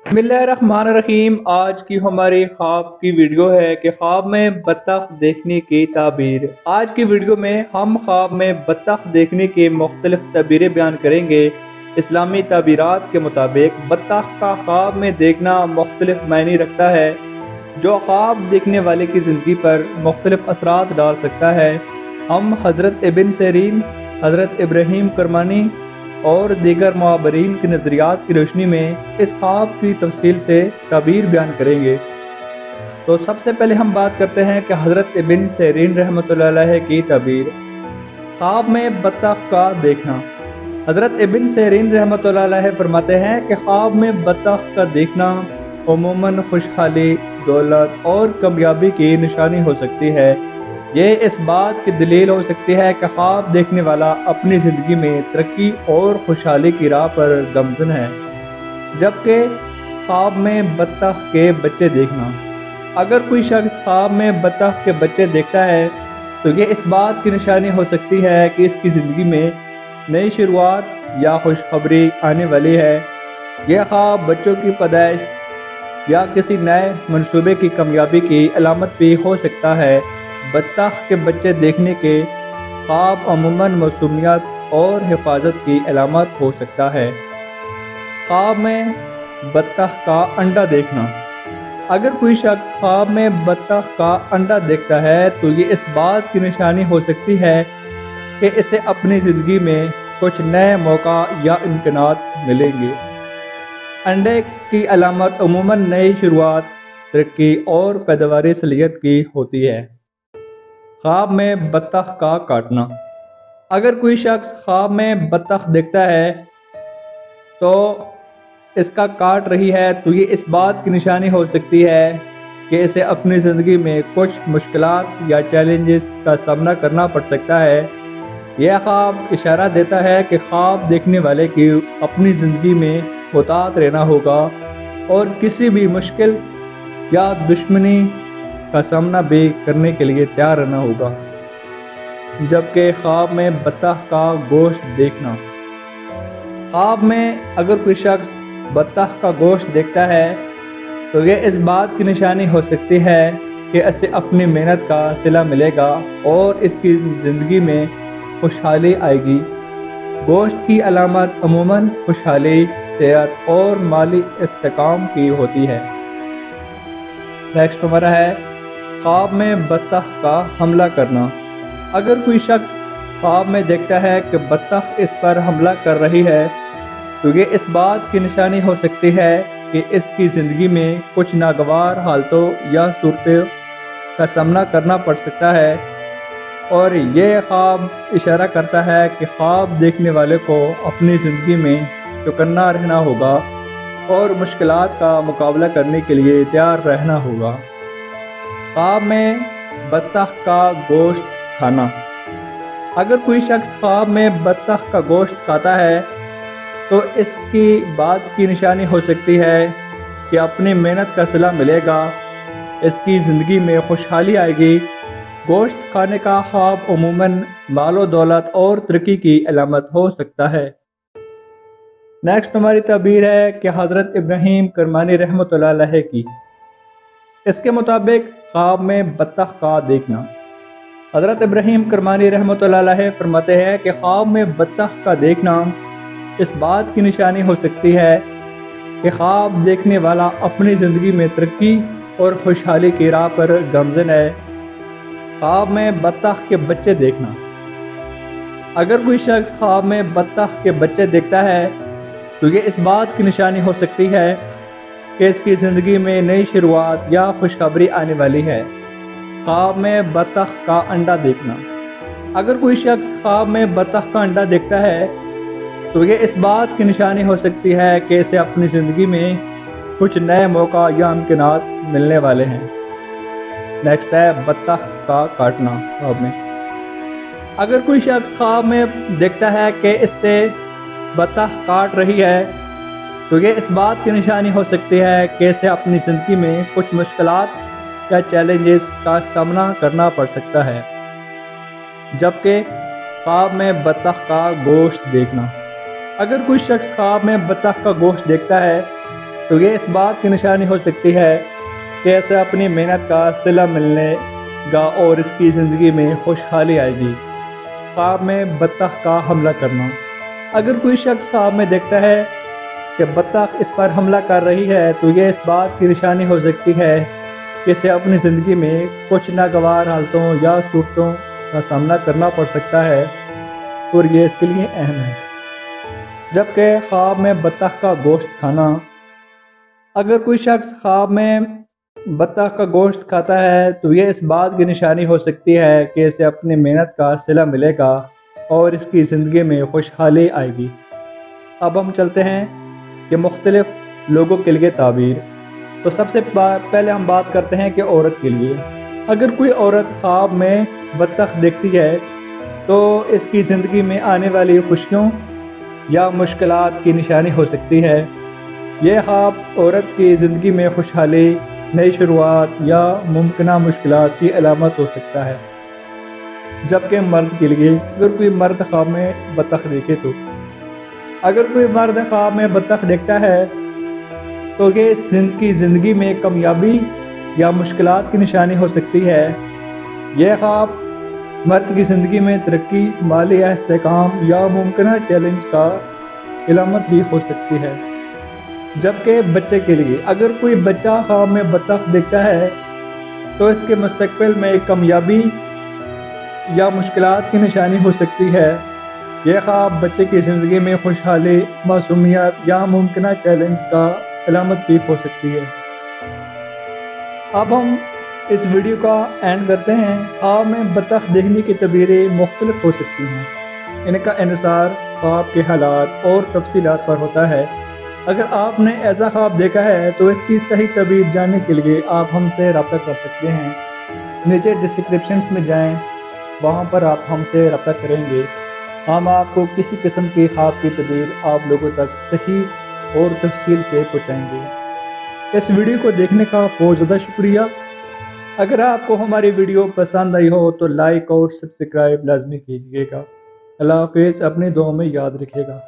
बिस्मिल्लाहिर्रहमानिर्रहीम। आज की हमारी ख्वाब की वीडियो है कि ख्वाब में बत्तख देखने की ताबीर। आज की वीडियो में हम ख्वाब में बत्तख देखने की मुख्तलिफ तबीरें बयान करेंगे। इस्लामी ताबीरात के मुताबिक बत्तख का ख्वाब में देखना मुख्तलिफ मायने रखता है, जो ख्वाब देखने वाले की ज़िंदगी पर मुख्तलिफ असरात डाल सकता है। हम हज़रत इब्न सीरीन, हज़रत इब्राहीम करमानी और दीगर मुआबरीन के नज़रियात की रोशनी में इस ख्वाब की तफसील से ताबीर बयान करेंगे। तो सबसे पहले हम बात करते हैं कि हज़रत इब्न सीरीन रहमतुल्लाह अलैह की ताबीर। ख्वाब में बत्तख का देखना। हज़रत इब्न सीरीन रहमतुल्लाह अलैह फरमाते हैं कि ख्वाब में बत्तख का देखना अमूमन खुशहाली, दौलत और कामयाबी की निशानी हो सकती है। ये इस बात की दलील हो सकती है कि ख्वाब देखने वाला अपनी ज़िंदगी में तरक्की और खुशहाली की राह पर गमज़न है। जबकि ख्वाब में बत्तख के बच्चे देखना। अगर कोई शख्स ख्वाब में बत्तख के बच्चे देखता है तो ये इस बात की निशानी हो सकती है कि इसकी ज़िंदगी में नई शुरुआत या खुशखबरी आने वाली है। यह ख्वाब बच्चों की पैदाइश या किसी नए मंसूबे की कामयाबी की अलामत भी हो सकता है। बत्तख के बच्चे देखने के ख्वाब अमूमन मौसूमियत और हिफाजत की अलामत हो सकता है। ख्वाब में बत्तख का अंडा देखना। अगर कोई शख्स ख्वाब में बत्तख का अंडा देखता है तो ये इस बात की निशानी हो सकती है कि इसे अपनी ज़िंदगी में कुछ नए मौका या इम्कानात मिलेंगे। अंडे की अलामत अमूमन नई शुरुआत, तरक्की और पैदावारी सलीयत की होती है। ख्वाब में बत्तख का काटना। अगर कोई शख्स ख्वाब में बत्तख देखता है तो इसका काट रही है तो ये इस बात की निशानी हो सकती है कि इसे अपनी ज़िंदगी में कुछ मुश्किलात या चैलेंजेस का सामना करना पड़ सकता है। यह ख्वाब इशारा देता है कि ख्वाब देखने वाले की अपनी ज़िंदगी में मुहतात रहना होगा और किसी भी मुश्किल या दुश्मनी का सामना भी करने के लिए तैयार रहना होगा। जबकि ख्वाब में बत्तख का गोश्त देखना। ख्वाब में अगर कोई शख्स बत्तख का गोश्त देखता है तो यह इस बात की निशानी हो सकती है कि इसे अपनी मेहनत का सिला मिलेगा और इसकी ज़िंदगी में खुशहाली आएगी। गोश्त की अलामत अमूमन खुशहाली, सेहत और माली इस्तेकाम की होती है। नेक्स्ट हमारा है ख्वाब में बत्तख का हमला करना। अगर कोई शख्स ख्वाब में देखता है कि बत्तख इस पर हमला कर रही है तो ये इस बात की निशानी हो सकती है कि इसकी ज़िंदगी में कुछ नागवार हालतों या सूरतों का सामना करना पड़ सकता है और ये ख्वाब इशारा करता है कि ख्वाब देखने वाले को अपनी ज़िंदगी में चौकन्ना रहना होगा और मुश्किलात का मुकाबला करने के लिए तैयार रहना होगा। ख्वाब में बत्तख का गोश्त खाना। अगर कोई शख्स ख्वाब में बत्तख का गोश्त खाता है तो इसकी बात की निशानी हो सकती है कि अपनी मेहनत का सिला मिलेगा, इसकी ज़िंदगी में खुशहाली आएगी। गोश्त खाने का ख्वाब अमूमन मालो दौलत और तरक्की की अलामत हो सकता है। नेक्स्ट हमारी तबीर है कि हज़रत इब्राहीम करमानी रहमतुल्लाह अलैह की। इसके मुताबिक ख्वाब में बत्तख का देखना। हज़रत इब्राहीम करमानी रहमतुल्लाह अलैह फरमाते हैं कि ख्वाब में बत्तख का देखना इस बात की निशानी हो सकती है कि ख्वाब देखने वाला अपनी ज़िंदगी में तरक्की और खुशहाली की राह पर गमज़न है। ख्वाब में बत्तख के बच्चे देखना। अगर कोई शख्स ख्वाब में बत्तख के बच्चे देखता है तो ये इस बात की निशानी हो सकती है कि इसकी ज़िंदगी में नई शुरुआत या खुशखबरी आने वाली है। ख्वाब में बत्तख का अंडा देखना। अगर कोई शख्स ख्वाब में बत्तख का अंडा देखता है तो ये इस बात की निशानी हो सकती है कि इसे अपनी ज़िंदगी में कुछ नए मौका या इम्कानात मिलने वाले हैं। नेक्स्ट है बत्तख का काटना ख्वाब में। अगर कोई शख्स ख्वाब में देखता है कि इससे बत्तख काट रही है तो ये इस बात की निशानी हो सकती है कि इसे अपनी ज़िंदगी में कुछ मुश्किलात या चैलेंजेस का सामना करना पड़ सकता है। जबकि ख्वाब में बत्तख का गोश्त देखना। अगर कोई शख्स ख्वाब में बत्तख का गोश्त देखता है تو یہ اس بات کی نشانی ہو سکتی ہے کہ اسے اپنی محنت کا صلہ ملنے گا اور اس کی زندگی میں خوشحالی آئے گی۔ خواب میں بطخ کا حملہ کرنا۔ اگر کوئی شخص خواب میں دیکھتا ہے کہ بطخ اس پر حملہ کر رہی ہے تو یہ اس بات کی نشانی ہو سکتی ہے کہ اسے اپنی زندگی میں کچھ ناگوار حالتوں یا صورتوں کا سامنا کرنا پڑ سکتا ہے اور یہ اس کے لیے اہم ہے۔ جبکہ خواب میں بطخ کا گوشت کھانا۔ اگر کوئی شخص خواب میں بطخ کا گوشت کھاتا ہے تو یہ اس بات کی نشانی ہو سکتی ہے کہ اسے اپنی محنت کا صلہ ملے گا اور اس کی زندگی میں خوشحالی آئے گی۔ اب ہم چلتے ہیں کہ مختلف لوگوں کے لیے تعبیر۔ تو سب سے پہلے ہم بات کرتے ہیں کہ عورت کے لیے۔ اگر کوئی عورت خواب میں بطخ دیکھتی ہے تو اس کی زندگی میں آنے والی خوشیوں یا مشکلات کی نشانی ہو سکتی ہے۔ یہ خواب عورت کی زندگی میں خوشحالی، نئی شروعات یا ممکنہ مشکلات کی علامت ہو سکتا ہے۔ جبکہ مرد کے لیے، اگر کوئی مرد خواب میں بطخ دیکھے تو اگر کوئی مرد خواب میں بطخ دیکھتا ہے تو یہ اس کی زندگی میں کامیابی یا مشکلات کی نشانی ہو سکتی ہے۔ یہ خواب مرد کی زندگی میں ترقی، مالی استحکام یا ممکنہ چیلنج کا علامت بھی ہو سکتی ہے۔ جبکہ بچے کے لیے، اگر کوئی بچہ خواب میں بطخ دیکھتا ہے تو اس کے مستقبل میں کامیابی یا مشکلات کی نشانی ہو سکتی ہے۔ یہ خواب بچے کی زندگی میں خوشحالی، معصومیت یا ممکنہ چیلنج کا علامت بھی ہو سکتی ہے۔ اب ہم اس ویڈیو کا اینڈ کرتے ہیں۔ خواب میں بطخ دیکھنے کی تعبیریں مختلف ہو سکتی ہیں۔ ان کا انحصار خواب کے حالات اور تفصیلات پر ہوتا ہے۔ اگر آپ نے ایسا خواب دیکھا ہے تو اس کی صحیح تعبیر جاننے کے لیے آپ ہم سے رابطہ کر سکتے ہیں۔ نیچے ڈسکرپشنز میں جائیں، وہاں پر آپ ہم سے رابطہ کریں گے۔ ہم آپ کو کسی قسم کی خواب کی تعبیر آپ لوگوں تک صحیح اور تفصیل سے پہنچائیں گے۔ اس ویڈیو کو دیکھنے کا بہت زیادہ شکریہ۔ اگر آپ کو ہماری ویڈیو پسند آئی ہو تو لائک اور سبسکرائب لازمی کیجیے گا۔ اللہ حافظ، اپنی دعاؤں میں یاد رکھیے گا۔